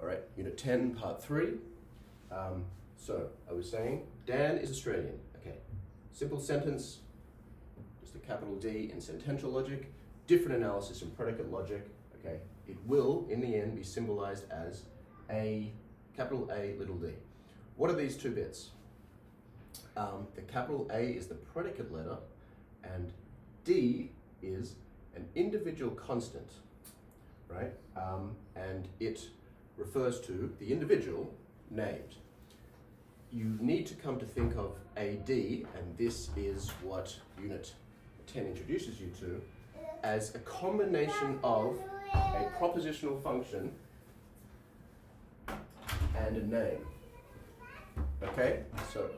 right, Unit 10, Part 3. So, I was saying, Dan is Australian. Okay, simple sentence, just a capital D in sentential logic, different analysis in predicate logic. Okay, it will, in the end, be symbolized as A, capital A, little d. What are these two bits? The capital A is the predicate letter, and D is an individual constant, right? And it refers to the individual named. You need to come to think of AD, and this is what Unit 10 introduces you to, as a combination of a propositional function and a name. Okay, so.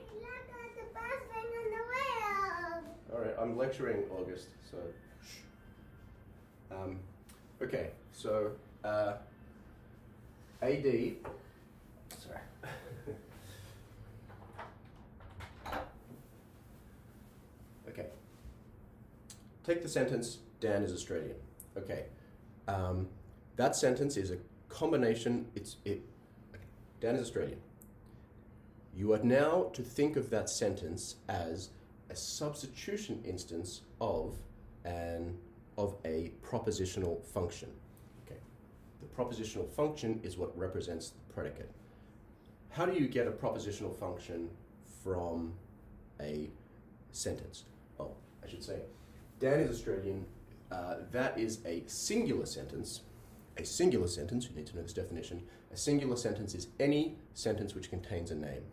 All right, I'm lecturing, August, so shh. Okay, so AD, sorry. Okay, take the sentence, Dan is Australian. Okay, that sentence is a combination, Dan is Australian. You are now to think of that sentence as a substitution instance of a propositional function. Okay, the propositional function is what represents the predicate. How do you get a propositional function from a sentence? Oh, I should say, Dan is Australian. That is a singular sentence. A singular sentence, you need to know this definition. A singular sentence is any sentence which contains a name.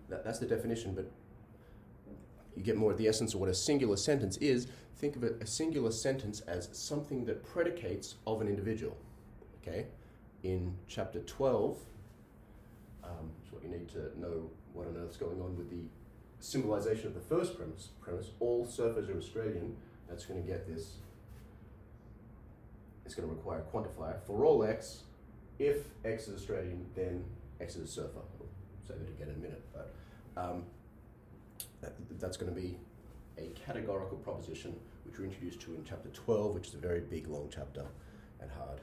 That's the definition, but you get more of the essence of what a singular sentence is. Think of a singular sentence as something that predicates of an individual. Okay? In chapter 12, so you need to know what on earth's going on with the symbolization of the first premise, all surfers are Australian. That's going to get this. It's going to require a quantifier. For all x, if x is Australian, then x is a surfer. I'll say that again in a minute, but that's going to be a categorical proposition, which we're introduced to in chapter 12, which is a very big, long chapter and hard.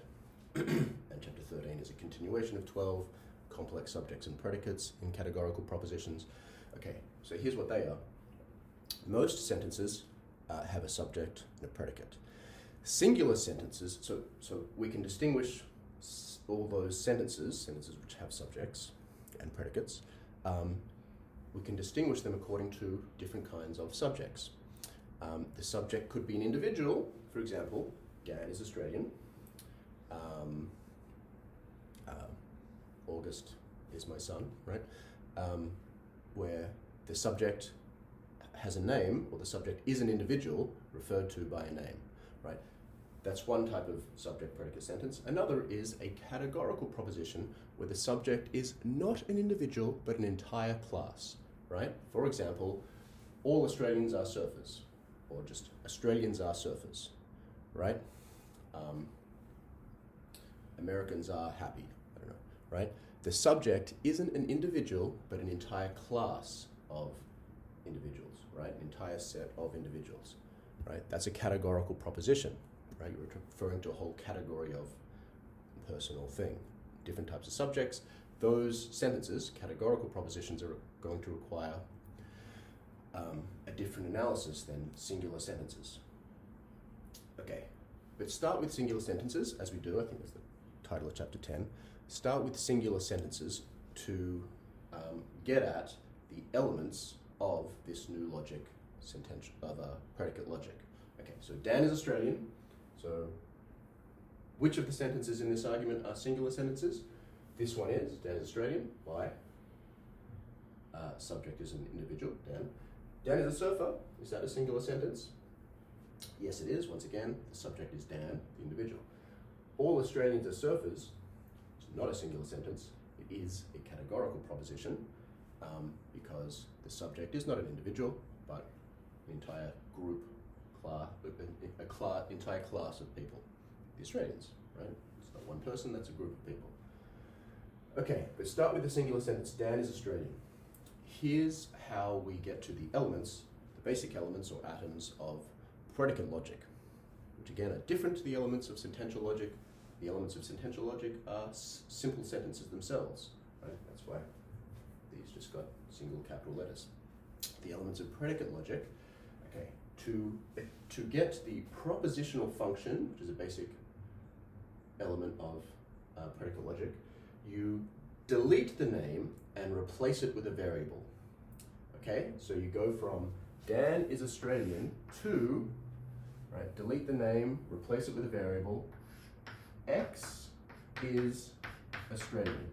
And chapter 13 is a continuation of 12, complex subjects and predicates in categorical propositions. Okay, so here's what they are. Most sentences have a subject and a predicate. Singular sentences, so we can distinguish all those sentences which have subjects and predicates, we can distinguish them according to different kinds of subjects. The subject could be an individual, for example, Dan is Australian, August is my son, right? Where the subject has a name, or the subject is an individual referred to by a name, right? That's one type of subject-predicate sentence. Another is a categorical proposition where the subject is not an individual but an entire class, right? For example, all Australians are surfers, or just Australians are surfers, right? Americans are happy, I don't know, right? The subject isn't an individual but an entire class of individuals, right? An entire set of individuals, right? That's a categorical proposition. Right? You're referring to a whole category of person or thing. Different types of subjects. Those sentences, categorical propositions, are going to require a different analysis than singular sentences. Okay, but start with singular sentences, as we do. I think that's the title of chapter 10. Start with singular sentences to get at the elements of this new logic, predicate logic. Okay, so Dan is Australian. So, which of the sentences in this argument are singular sentences? This one is, Dan is Australian. Why? Subject is an individual, Dan. Dan is a surfer. Is that a singular sentence? Yes, it is. Once again, the subject is Dan, the individual. All Australians are surfers. It's not a singular sentence. It is a categorical proposition because the subject is not an individual, but an entire group, entire class of people, the Australians, right? It's not one person, that's a group of people. Okay, but start with the singular sentence, Dan is Australian. Here's how we get to the elements, the basic elements or atoms of predicate logic, which again are different to the elements of sentential logic, The elements of sentential logic are simple sentences themselves, right? That's why these just got single capital letters. The elements of predicate logic, okay, to get the propositional function, which is a basic element of predicate logic, you delete the name and replace it with a variable. Okay, so you go from Dan is Australian to, right, delete the name, replace it with a variable, X is Australian.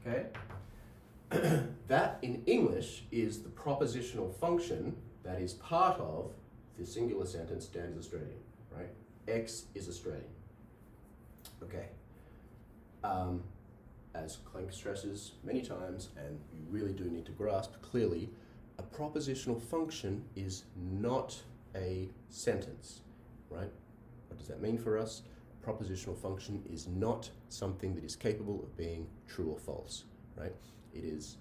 Okay? That in English is the propositional function that is part of the singular sentence Dan is Australian, right? X is Australian. Okay. As Klenk stresses many times, and you really do need to grasp clearly, a propositional function is not a sentence, right? What does that mean for us? A propositional function is not something that is capable of being true or false, right? It is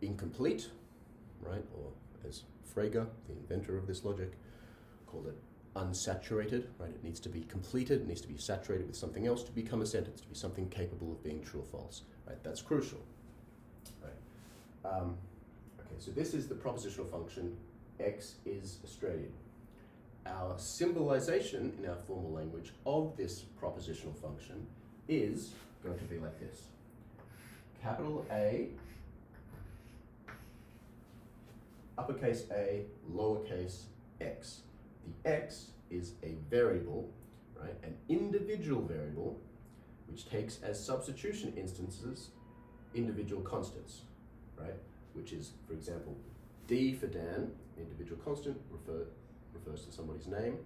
incomplete, right? Or as Frege, the inventor of this logic, called it unsaturated, right? It needs to be completed, it needs to be saturated with something else to become a sentence, to be something capable of being true or false, right? That's crucial, right? Okay, so this is the propositional function, X is Australian. Our symbolization in our formal language of this propositional function is going to be like this. Capital A, uppercase A, lowercase x. The x is a variable, right? An individual variable, which takes as substitution instances individual constants, right? Which is, for example, D for Dan, individual constant, refers to somebody's name,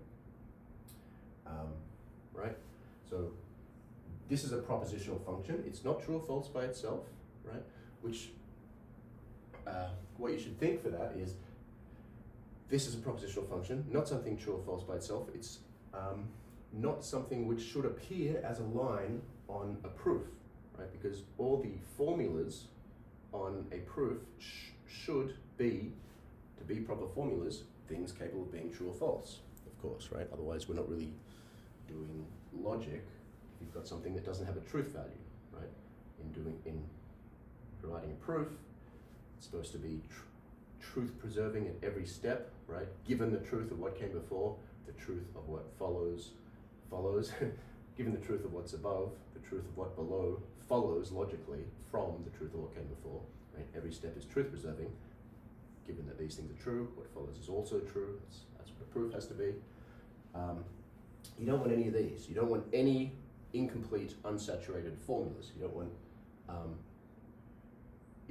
right? So this is a propositional function. It's not true or false by itself, right? Which, what you should think for that is, this is a propositional function, not something true or false by itself. It's not something which should appear as a line on a proof, right? Because all the formulas on a proof should be, to be proper formulas, things capable of being true or false, of course, right? Otherwise, we're not really doing logic if you've got something that doesn't have a truth value, right? In providing a proof, it's supposed to be truth preserving at every step, right? Given the truth of what came before, the truth of what follows. Given the truth of what's above, the truth of what below follows logically from the truth of what came before, right? Every step is truth preserving. Given that these things are true, what follows is also true. That's what a proof has to be. You don't want any of these. You don't want any incomplete, unsaturated formulas. You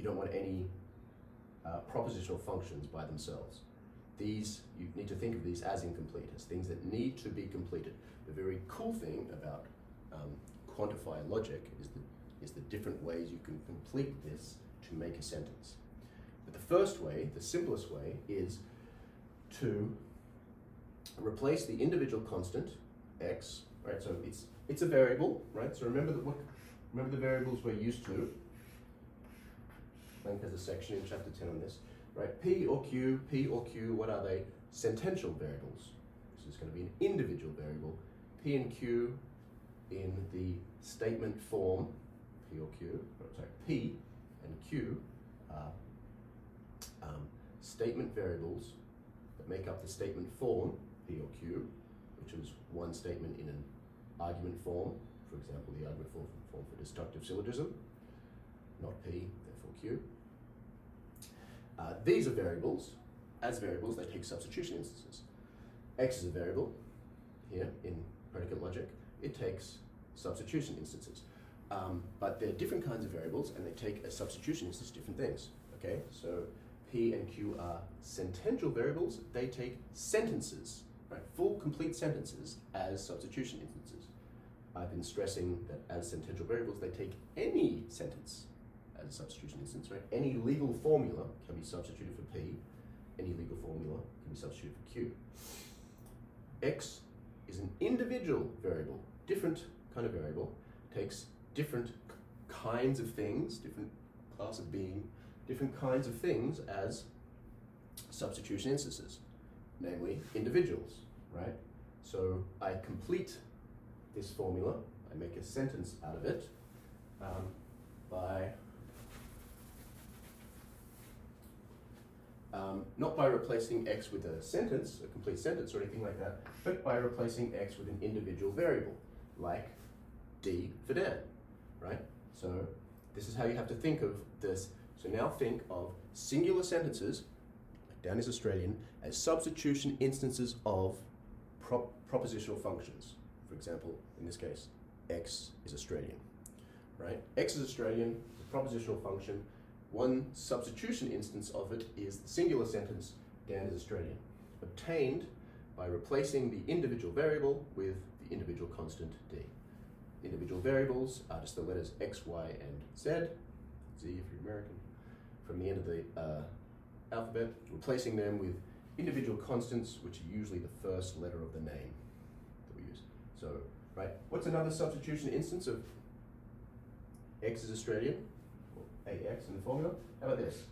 don't want any propositional functions by themselves. These, you need to think of these as incomplete, as things that need to be completed. The very cool thing about quantifier logic is the different ways you can complete this to make a sentence. But the first way, the simplest way, is to replace the individual constant, x, right? So it's a variable, right? So remember the variables we're used to. Klenk has a section in chapter 10 on this, right? P or Q, what are they? Sentential variables. This is going to be an individual variable. P and Q in the statement form, P or Q, P and Q are statement variables that make up the statement form, P or Q, which is one statement in an argument form, for example, the argument form for destructive syllogism, not P, therefore Q. These are variables. As variables, they take substitution instances. X is a variable here in predicate logic. It takes substitution instances. But they're different kinds of variables, and they take as substitution instances different things. Okay, so P and Q are sentential variables. They take sentences, right? Full, complete sentences as substitution instances. I've been stressing that as sentential variables, they take any sentence as a substitution instance, right? Any legal formula can be substituted for P. Any legal formula can be substituted for Q. X is an individual variable, different kind of variable, takes different kinds of things, different class of being, different kinds of things as substitution instances, namely individuals, right? So I complete this formula. I make a sentence out of it by not by replacing x with a sentence, a complete sentence or anything like that, but by replacing x with an individual variable, like D for Dan, right? So this is how you have to think of this. So now think of singular sentences, like Dan is Australian, as substitution instances of propositional functions. For example, in this case, x is Australian, right? X is Australian, the propositional function. One substitution instance of it is the singular sentence, Dan is Australian, obtained by replacing the individual variable with the individual constant D. Individual variables are just the letters X, Y, and Z, Z if you're American, from the end of the alphabet, replacing them with individual constants, which are usually the first letter of the name that we use. So, right, what's another substitution instance of X is Australian? AX in the formula. How about this?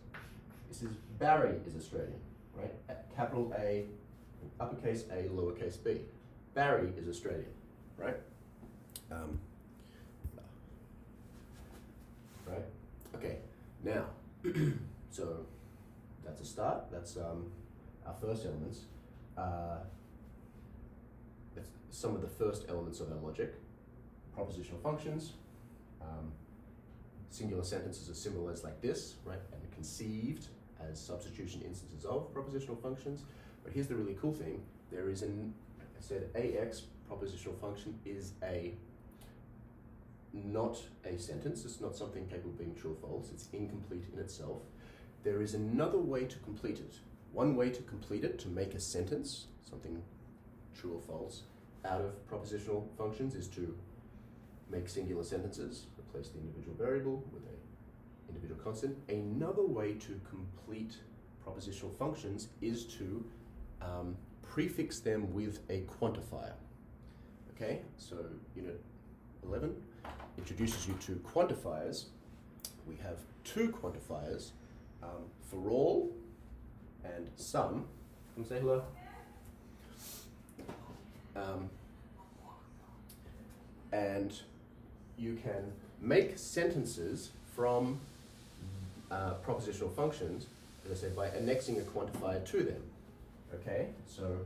This is Barry is Australian, right? Capital A, uppercase A, lowercase b. Barry is Australian, right? Right? Okay, now, so that's a start. That's our first elements. That's some of the first elements of our logic. Propositional functions. Singular sentences are symbolized like this, right, and conceived as substitution instances of propositional functions. But here's the really cool thing. There is like I said, AX propositional function is not a sentence. It's not something capable of being true or false. It's incomplete in itself. There is another way to complete it. One way to complete it, to make a sentence, something true or false, out of propositional functions is to make singular sentences, replace the individual variable with an individual constant. Another way to complete propositional functions is to prefix them with a quantifier. Okay, so Unit 11 introduces you to quantifiers. We have two quantifiers, for all and some. Come say hello. And you can make sentences from propositional functions, as I said, by annexing a quantifier to them. Okay, so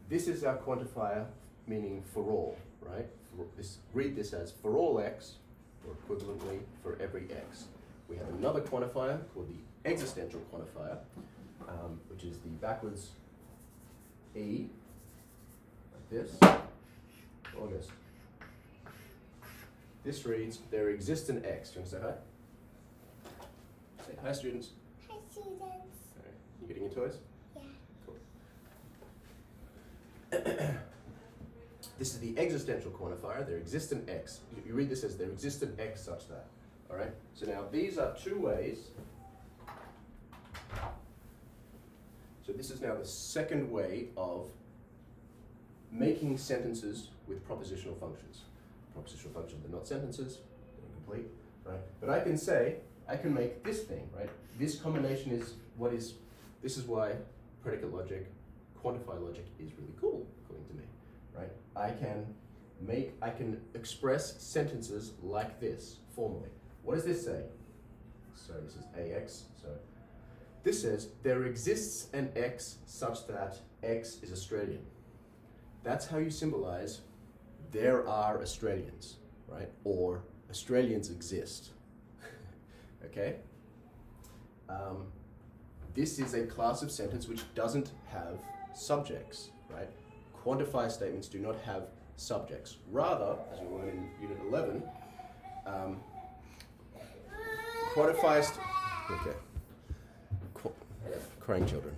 this is our quantifier, meaning for all, right? Read this as for all x, or equivalently for every x. We have another quantifier called the existential quantifier, which is the backwards E, like this, August. This reads, there exists an x. Do you want to say hi? Say hi, students. Hi, students. All right. You getting your toys? Yeah. Cool. This is the existential quantifier. There exists an x. You read this as there exists an x such that. All right? So now these are two ways. So this is now the second way of making sentences with propositional functions. Propositional functions are not sentences, they're incomplete, right? But I can say, I can make this thing, right? This combination is what is, this is why predicate logic, quantify logic is really cool, according to me, right? I can express sentences like this, formally. What does this say? So this is AX, so this says, there exists an X such that X is Australian. That's how you symbolize there are Australians, right? Or Australians exist, okay? This is a class of sentence which doesn't have subjects, right? Quantifier statements do not have subjects. Rather, as we learn in Unit 11, quantifier, okay, crying children.